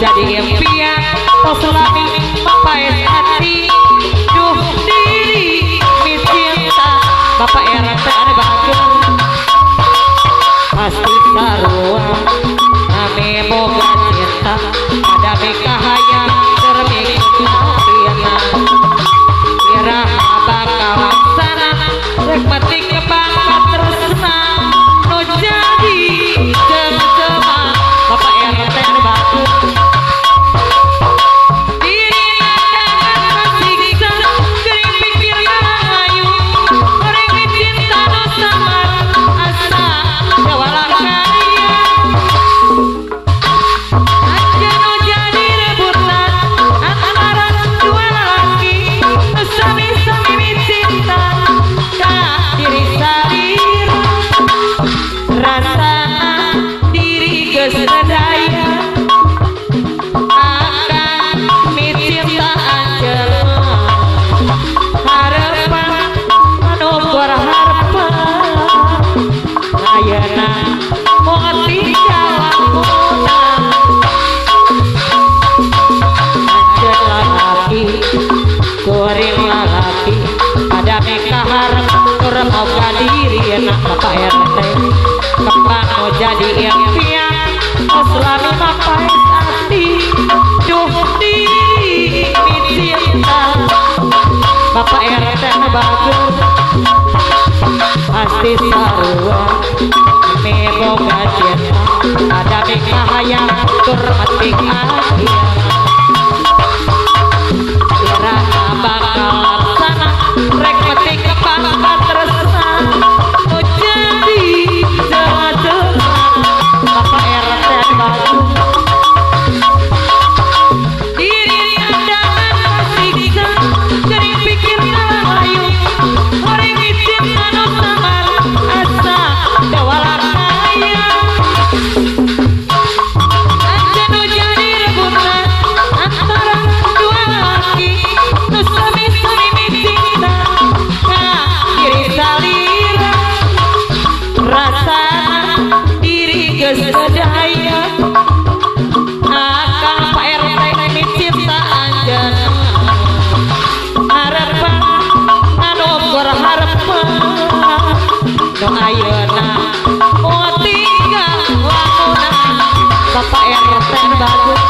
jadi impian kau selami mempait hati duh diri mi cinta Bapak RT ane bagus pasti sarua nami boga cinta ada beka hayang termikut pina kira bakal laksana rek mati kebangga tresna no jadi cema Bapak RT ane bagus moga diri enak Bapak RT kembang mau jadi impian selami mapai hati duh diri mi cinta Bapak RT anu bagus pasti sarua mi boga cinta ada beka hayang tur metik akhir kira bakal laksana rek metik kebangga tresna no jadi cema Bapak RT bagus diri andangan siksa jadi pikir layu orang cinta no samar asa dewala kaya aja no jadi rebutan antara dua laki no sami-sami mi cinta diri salira rasa diri geus sadaya akan Pak RT mi cinta anjeunna harapan anu berharapan nu ayeuna moal tinggal lamunan Bapak RT bagus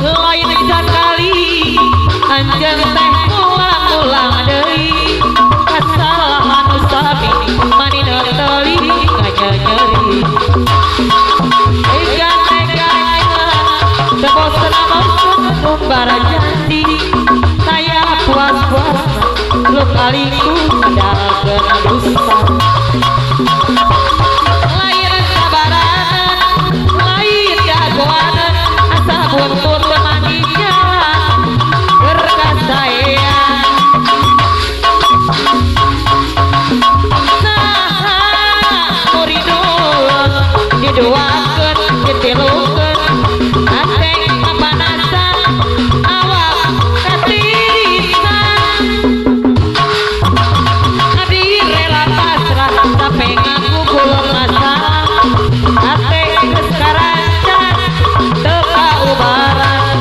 lain sakali anjeun teh ulang-ulang deui kesalahan nu sami manina teuing nyeri tega-teganya tebosen-bosen umbara janji saya puas-puas lu kaliku adakeun dusta lain sabaran lain jagoanan asa buntut teman di jalan berkas saya didoakeun ditilukeun ateng kapanasan awak katirisan abdi rela pasrah sampe ngagugul masalah ateng geus karancan teu kaubaran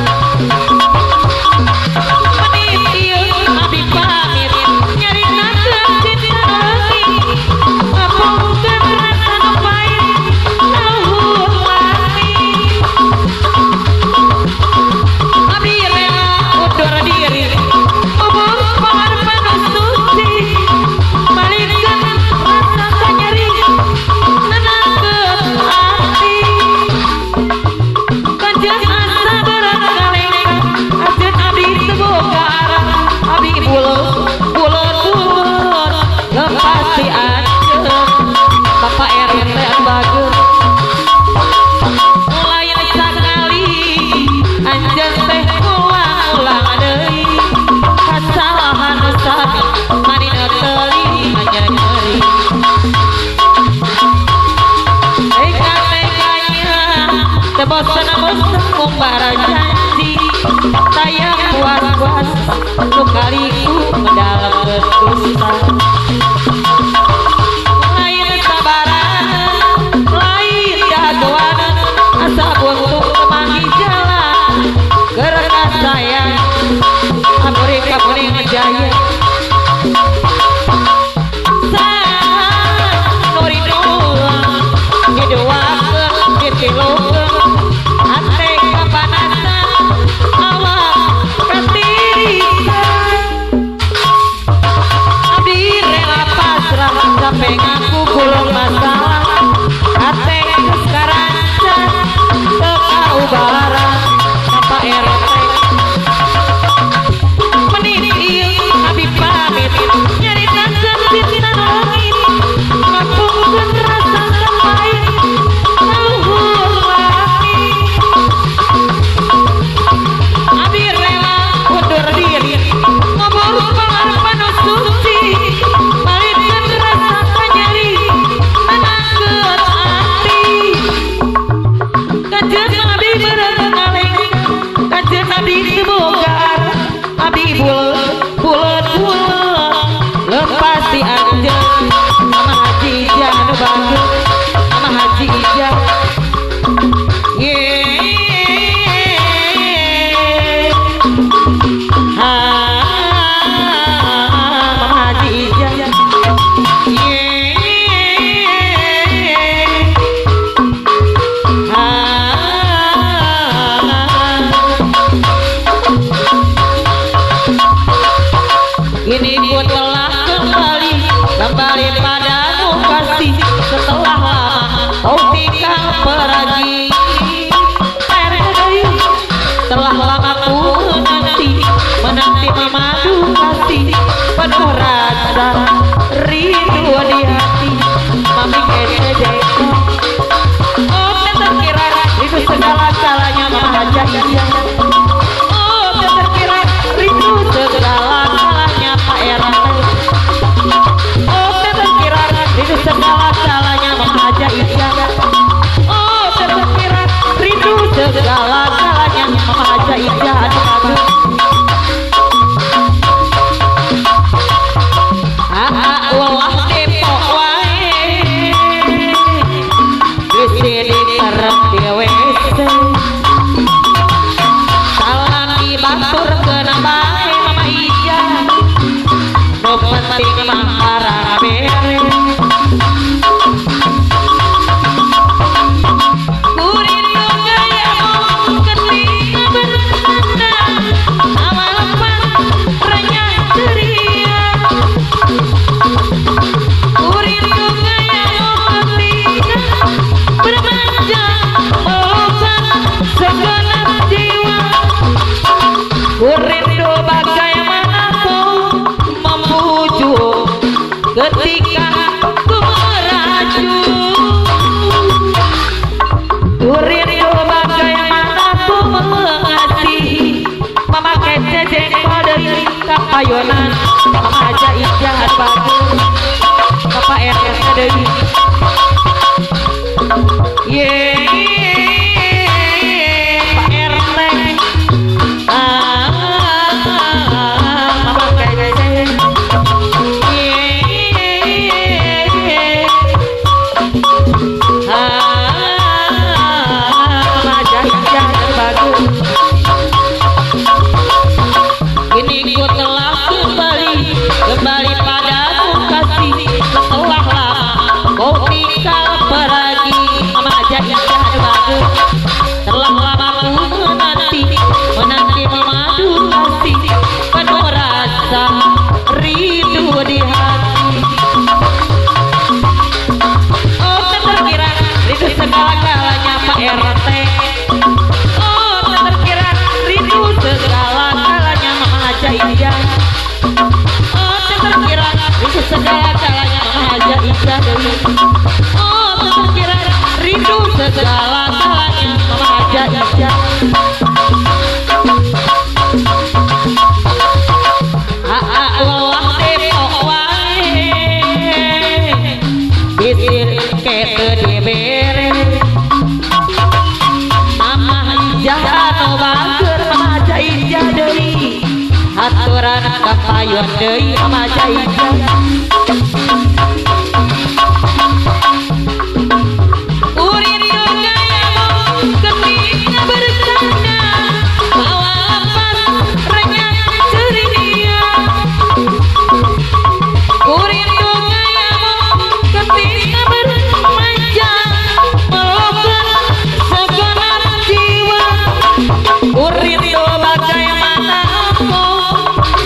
menit ieu abdi pamit nyaritakeun cinta leuwih ngapungkeun rasa nu pait abdi rela undur diri bubur pangharpan nu suci balikeun rasa sanyeri nenangkeun hati kanjeun asa barangkali ajeun abdi teu boga arah abdi buleun lepas ti anjeun Bapak RT anu bagus lain sakali anjeun teh ulang-ulang deui kasalahan nu sami manina teuing nyeri tega-teganya tebosen-bosen umbara janji saya puas-puas nu kaliku ngedalekeun dusta lain sabaran lain jagoanan asa buntut teman segala-galanya Mama Haja Ija aduh ulah Depok wae di kerep di WC salam dibatur kena bae Mama Ija nu penting mah arah beres Rindu bagaimana kau membujuk ketika ku merajuk Rindu bagaimana ku mengasihi memakai jengkol dari kapayonan Mama Haja Ija bagus Bapak RT dari kembali padamu kasih setelah lama kau tinggal pergi Mama Haja Ija bagus telah lama ku menanti memadu kasih penuh rasa rindu di hati oh tak terkira rindu segala-galanya Pak RT oh tak terkira rindu segala-galanya Mama Haja Ija itu segala-galanya Mama Haja Ija Dewi oh terkira rindu segala-galanya Mama Haja Ija Allah Depok wae bisin kete dibere Mama Ija anu bager Mama Haja Ija Dewi aturan kapayun deui Mama Haja Ija urin gayamu ketika bersanda bawa lepas renyah ceria urin gayamu ketika bermanja melukan segenap jiwa urin bagaimana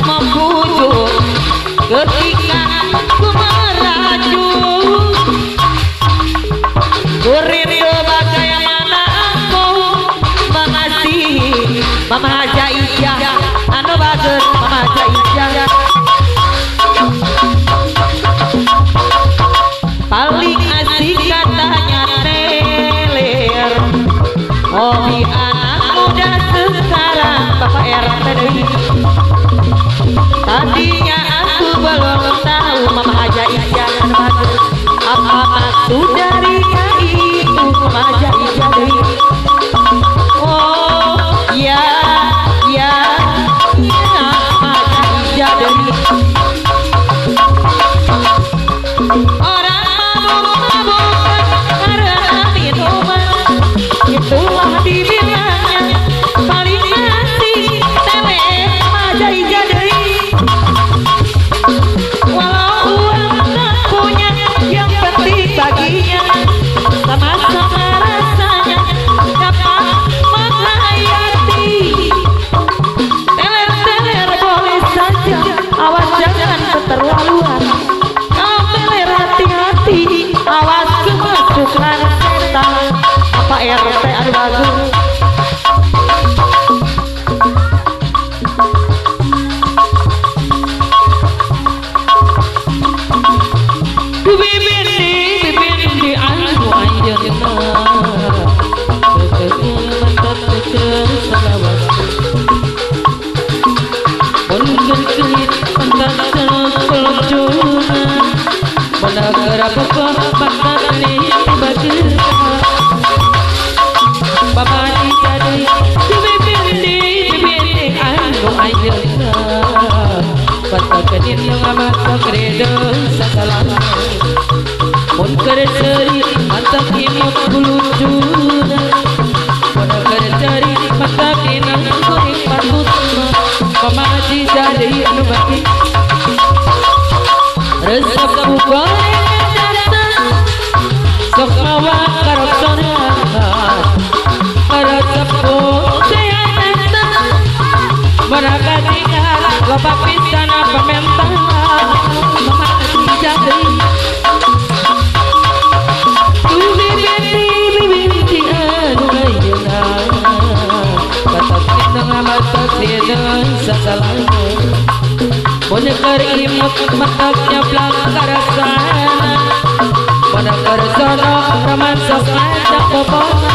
membujuk ketika ku merajuk rindu bagaimana aku mengasihi Mama Haja Ija anu bagus Mama Haja Ija paling asik katanya teler hobi anak muda sekarang Bapak RT Dewi tadinya aku belum tahu Mama Haja Ija bagus apa maksud darinya itu Mama Haja Ija Dewi oh ya Mama Haja Ija Dewi orang mabuk-mabukan karena minuman itulah dibilangnya paling asik tele Mama Haja Ija Dewi walau uang tak punya yang penting baginya sama-sama rasanya dapat menghayati teler-teler boleh saja awas jangan keterlaluan kau teler hati-hati awas kemasukan setan apa RT ada bagus Bapak deun sasalana mun keur ceuri mantap imut bulucuna mun keur ceuri mantap inang kuring patutna pamaji jadi anu baki resep goreng datang sok mawa karok sorangan resep goreng datang mereka tinggal loba pisana pementahan pamaji jadi bibiti anu ayeuna batak inang mata sidang sasalana mun keur imut matapnya blang karasana mun keur sono raman sok ada bobona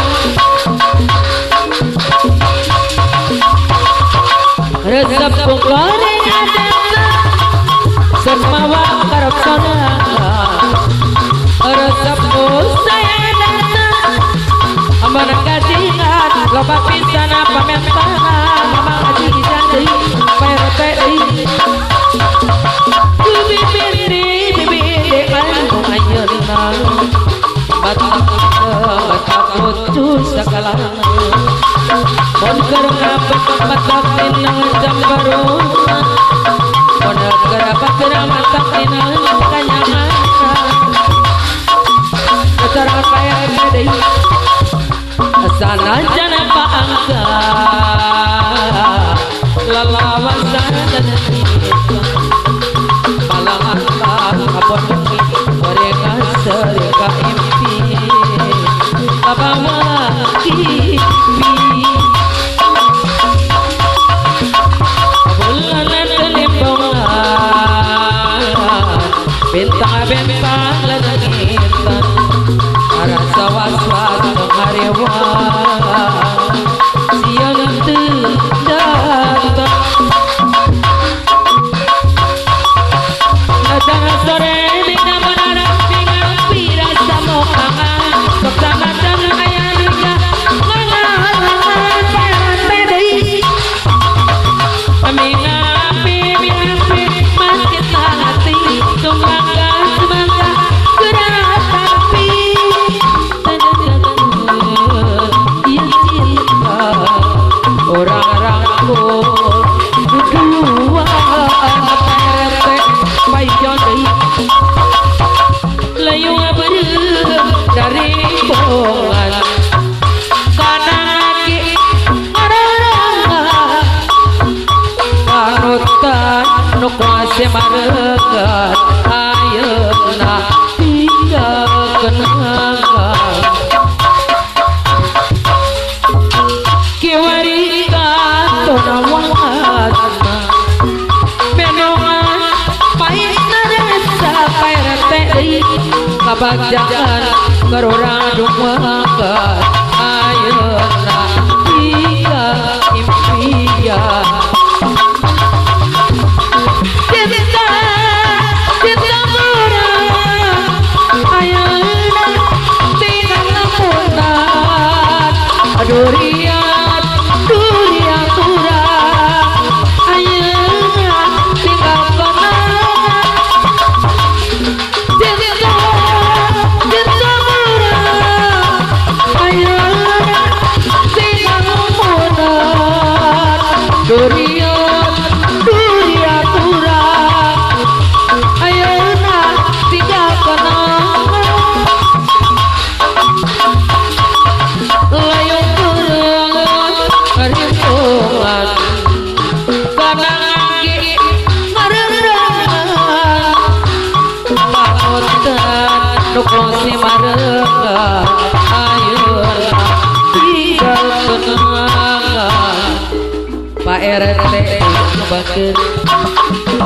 resep goreng ada sok mawa karep sorangan resep saya datang aman katingan loba pisana pamentahan mama aji jadi PRT bibiri anu ayeuna batak pucus sakalana mun keur ngabek batak tinang jambaruna mun keur batak matak tinang kanyamanan acara PRT deui sanajan paangka lalawasan dan palangan abon mereka sereka impi abawa kipi bulan telimbongan bintang-bintang ladagitan rasa was-was mengarewan siang teu datang datang sore bina menara dengan pirasa mokangan sok sangat aya nuja ngangan pedei mingapi masjid hati semoga gerak tapi orang rangkul berdua PRT payon layung berem dari bongan kana lagi mararang panutan nu kuase maregat ayeuna tinggal kenangan kiwari tonawatna benongan paina rasa PRT kabajakan karurang dumangkat ayeuna tinggal impian cinta murah ayeuna tinggal lamunan durian dunia kurang ayeuna tinggal kenangan cinta murah ayeuna tinggal lamunan durian dunia kurang ayeuna tinggal kenangan layung kurang harimpungan kanang ge ngarerengan panutan nu kusi maregat ayeuna tinggal kenangan PRT bakeun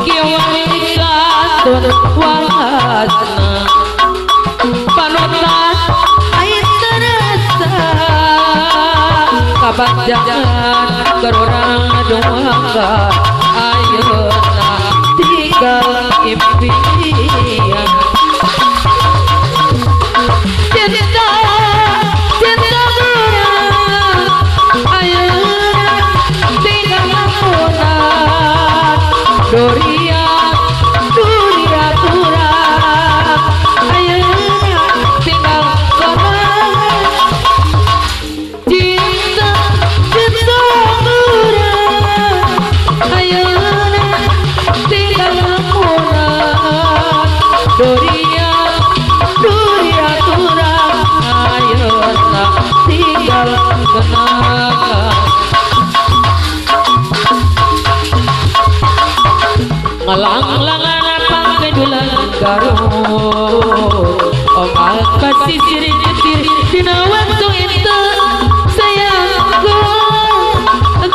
kiwari katun walasna panutan aya terasa kabajakan karurang dumangkat ayeuna tinggal impian cinta murah ayeuna tinggal lamunan durian dunia Lang-langan pakai dulang garut ombak pasisir ketir dina waktu itu sayangku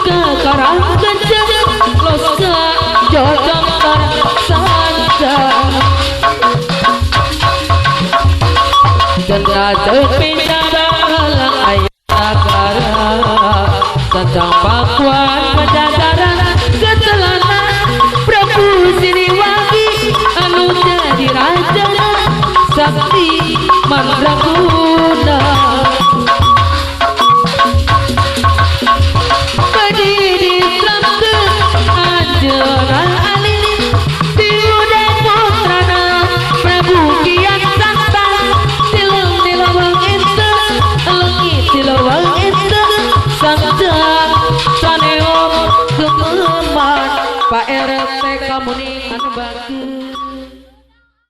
ke karang kencang losa jodong tersangka dan tepi dalam ayat negara tentang pakuan pedasaran ketelana Prabu Siliwangi anu jadi raja sakti mandraguna berdiri samke ajaran alin diudah putrana Prabu Kian Santang tilawang itu lengi tilawang itu sanjang saneom kememan Pak RT kamu nih anu bagus